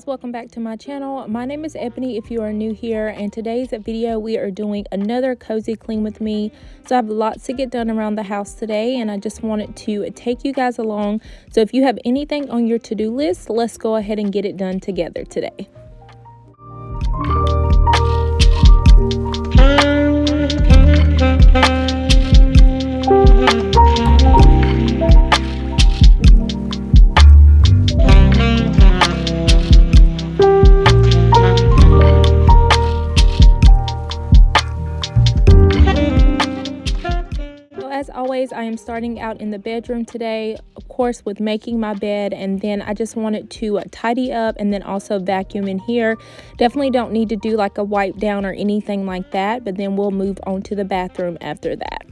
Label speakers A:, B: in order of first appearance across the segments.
A: welcome back to my channel. My name is Ebony if you are new here, and today's video we are doing another cozy clean with me. So I have lots to get done around the house today, and I just wanted to take you guys along. So if you have anything on your to-do list, let's go ahead and get it done together today. As always, I am starting out in the bedroom today, of course, with making my bed, and then I just wanted to tidy up and then also vacuum in here. Definitely don't need to do like a wipe down or anything like that, but then we'll move on to the bathroom after that.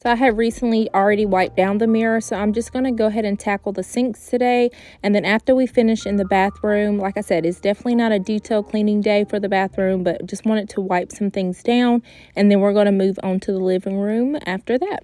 A: I have recently already wiped down the mirror, so I'm just going to go ahead and tackle the sinks today. And then after we finish in the bathroom, like I said, it's definitely not a detailed cleaning day for the bathroom, but just wanted to wipe some things down. And then we're going to move on to the living room after that.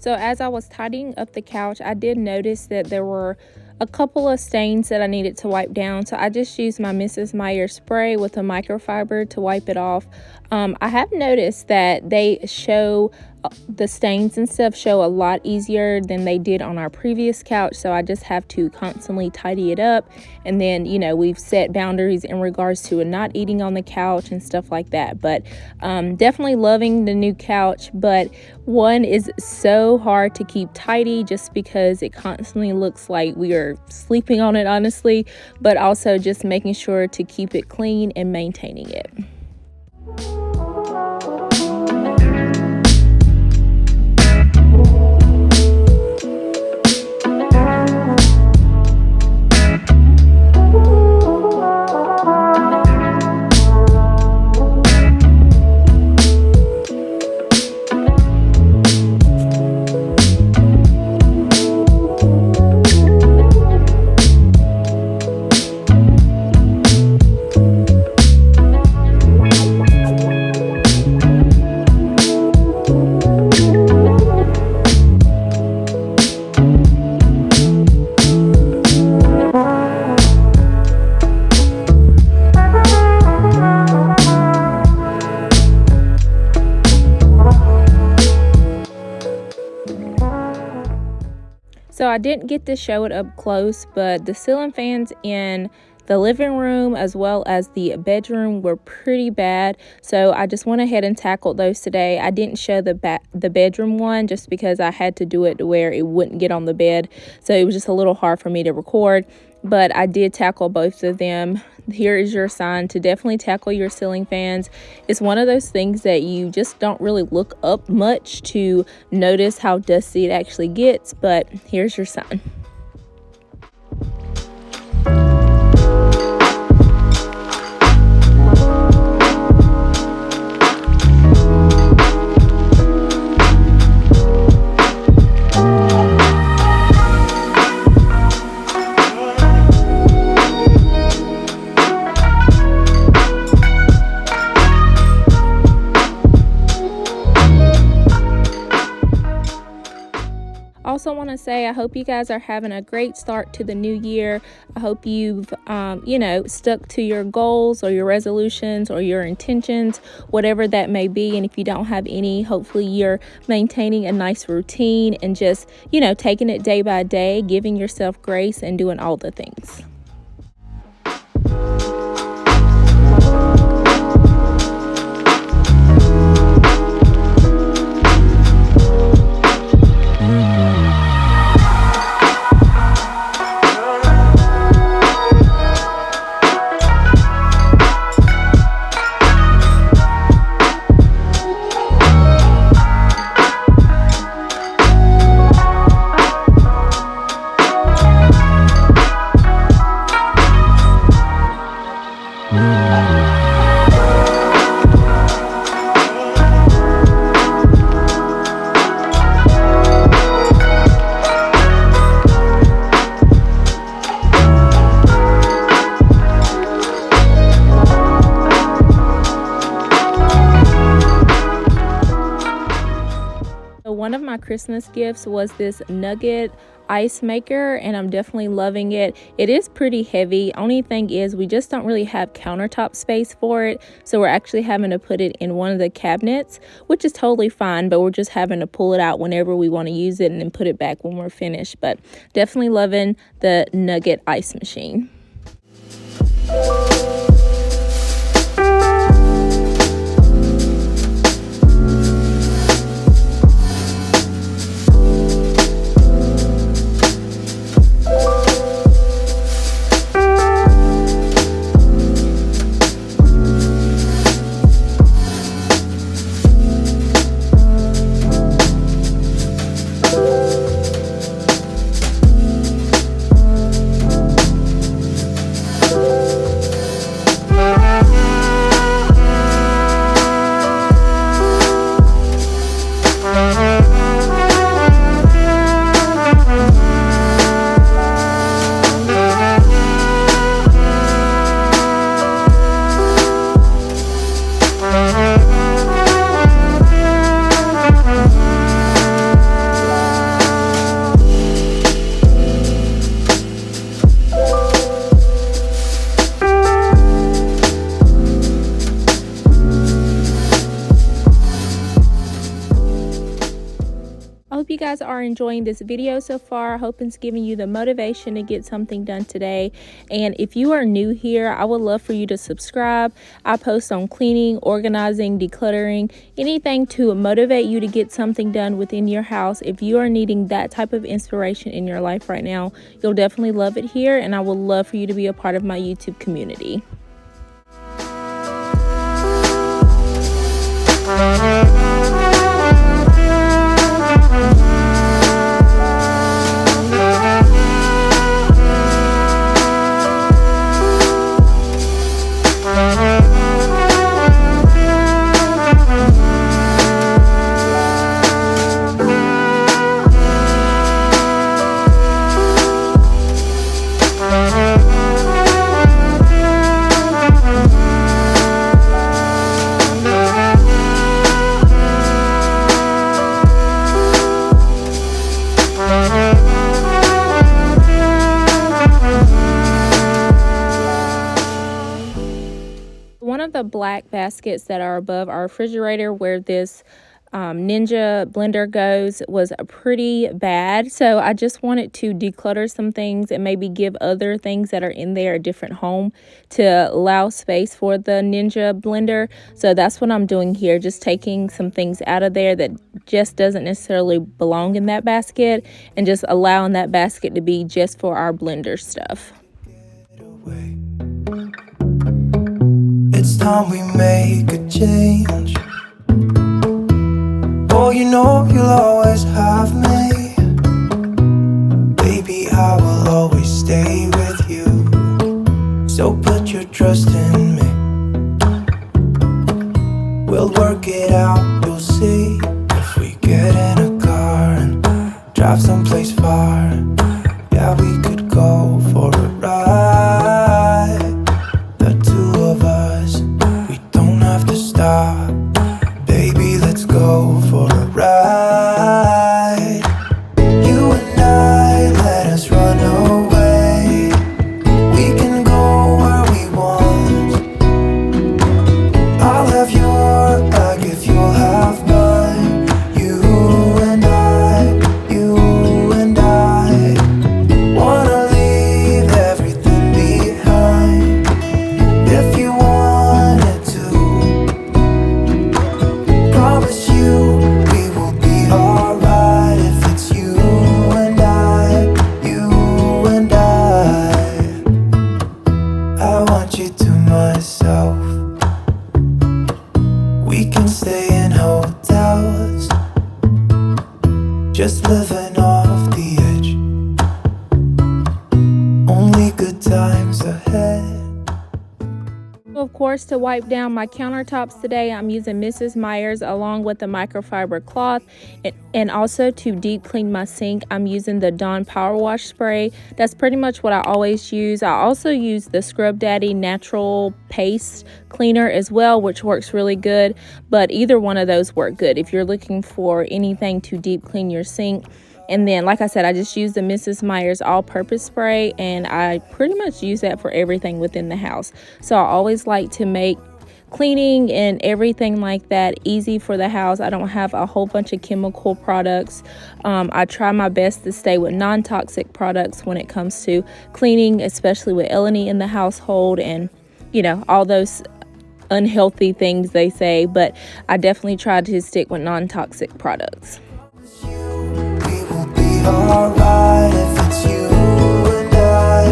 A: So as I was tidying up the couch, I did notice that there were a couple of stains that I needed to wipe down. So I just used my Mrs. Meyer spray with a microfiber to wipe it off. I have noticed that they show the stains and stuff show a lot easier than they did on our previous couch. So I just have to constantly tidy it up. And then, you know, we've set boundaries in regards to not eating on the couch and stuff like that. But definitely loving the new couch. But one is so hard to keep tidy just because it constantly looks like we are sleeping on it, honestly. But also just making sure to keep it clean and maintaining it. So I didn't get to show it up close, but the ceiling fans in The living room as well as the bedroom were pretty bad, so I just went ahead and tackled those today. I didn't show the bedroom one just because I had to do it to where it wouldn't get on the bed, so it was just a little hard for me to record, but I did tackle both of them. Here is your sign to definitely tackle your ceiling fans. It's one of those things that you just don't really look up much to notice how dusty it actually gets, but here's your sign. Also want to say I hope you guys are having a great start to the new year. I hope you've stuck to your goals or your resolutions or your intentions, whatever that may be. And if you don't have any, hopefully you're maintaining a nice routine and just taking it day by day, giving yourself grace and doing all the things. One of my Christmas gifts was this nugget ice maker, and I'm definitely loving it. It is pretty heavy. Only thing is we just don't really have countertop space for it, so we're actually having to put it in one of the cabinets, which is totally fine, but we're just having to pull it out whenever we want to use it and then put it back when we're finished. But definitely loving the nugget ice machine. Hope you guys are enjoying this video so far. I hope it's giving you the motivation to get something done today. And if you are new here, I would love for you to subscribe. I post on cleaning, organizing, decluttering, anything to motivate you to get something done within your house. If you are needing that type of inspiration in your life right now, you'll definitely love it here, and I would love for you to be a part of my YouTube community. One of the black baskets that are above our refrigerator where this Ninja blender goes was pretty bad. So I just wanted to declutter some things and maybe give other things that are in there a different home to allow space for the Ninja blender. So that's what I'm doing here, just taking some things out of there that just doesn't necessarily belong in that basket and just allowing that basket to be just for our blender stuff.
B: It's time we make a change. Oh, you know you'll always have me. Baby, I will always stay with you. So put your trust in me. We'll work it out, you'll see. If we get in a car and drive someplace far, yeah, we could go for a ride. The two of us, we don't have to stop. Baby, let's go for a ride. You and I, let us run away. We can go where we want. I'll have your back if you'll have mine. You and I wanna leave everything behind. If you wanted to, promise you we will be alright. If it's you and I want you to myself. We can stay in hotels, just living off the edge. Only good times ahead.
A: Of course, to wipe down my countertops today, I'm using Mrs. Meyer's along with the microfiber cloth, and also to deep clean my sink, I'm using the Dawn Power Wash spray. That's pretty much what I always use. I also use the Scrub Daddy natural paste cleaner as well, which works really good, but either one of those work good if you're looking for anything to deep clean your sink. And then, like I said, I just use the Mrs. Meyer's all-purpose spray, and I pretty much use that for everything within the house. So I always like to make cleaning and everything like that easy for the house. I don't have a whole bunch of chemical products. I try my best to stay with non-toxic products when it comes to cleaning, especially with Eleni in the household and, you know, all those unhealthy things they say. But I definitely try to stick with non-toxic products.
B: Alright, if it's you and I,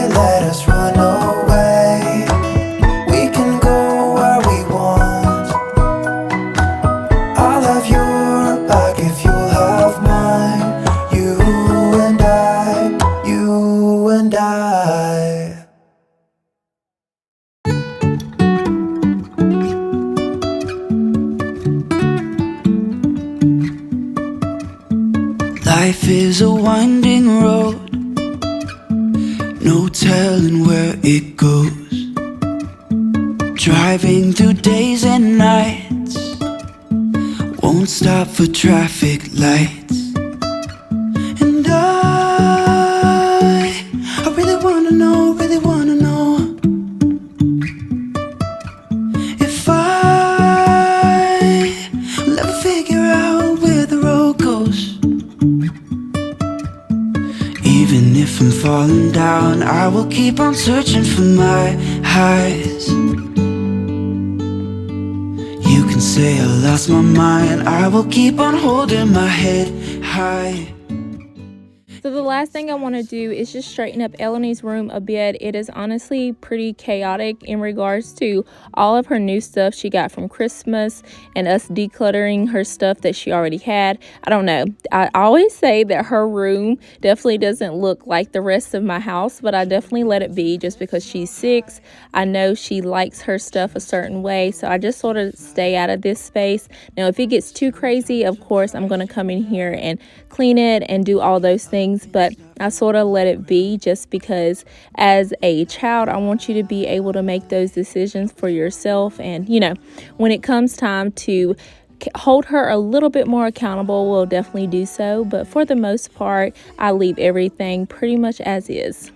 B: let us run away. We can go where we want. I'll have your back if you'll have mine. You and I. Life is a winding road, no telling where it goes. Driving through days and nights, won't stop for traffic lights. And I really wanna know if I will ever figure out where the road goes. Even if I'm falling down, I will keep on searching for my highs. You can say I lost my mind, I will keep on holding my head high.
A: So the last thing I want to do is just straighten up Eleni's room a bit. It is honestly pretty chaotic in regards to all of her new stuff she got from Christmas and us decluttering her stuff that she already had. I don't know. I always say that her room definitely doesn't look like the rest of my house, but I definitely let it be just because she's 6. I know she likes her stuff a certain way, so I just sort of stay out of this space. Now, if it gets too crazy, of course, I'm going to come in here and clean it and do all those things. things, but I sort of let it be just because as a child, I want you to be able to make those decisions for yourself. And, when it comes time to hold her a little bit more accountable, we'll definitely do so. But for the most part, I leave everything pretty much as is.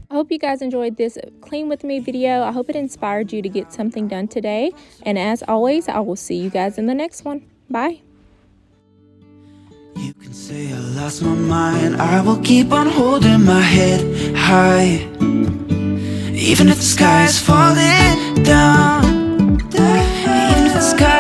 A: I hope you guys enjoyed this clean with me video. I hope it inspired you to get something done today. And as always, I will see you guys in the next one. Bye.
B: You can say I lost my mind, I will keep on holding my head high, even if the sky is falling down, even if the sky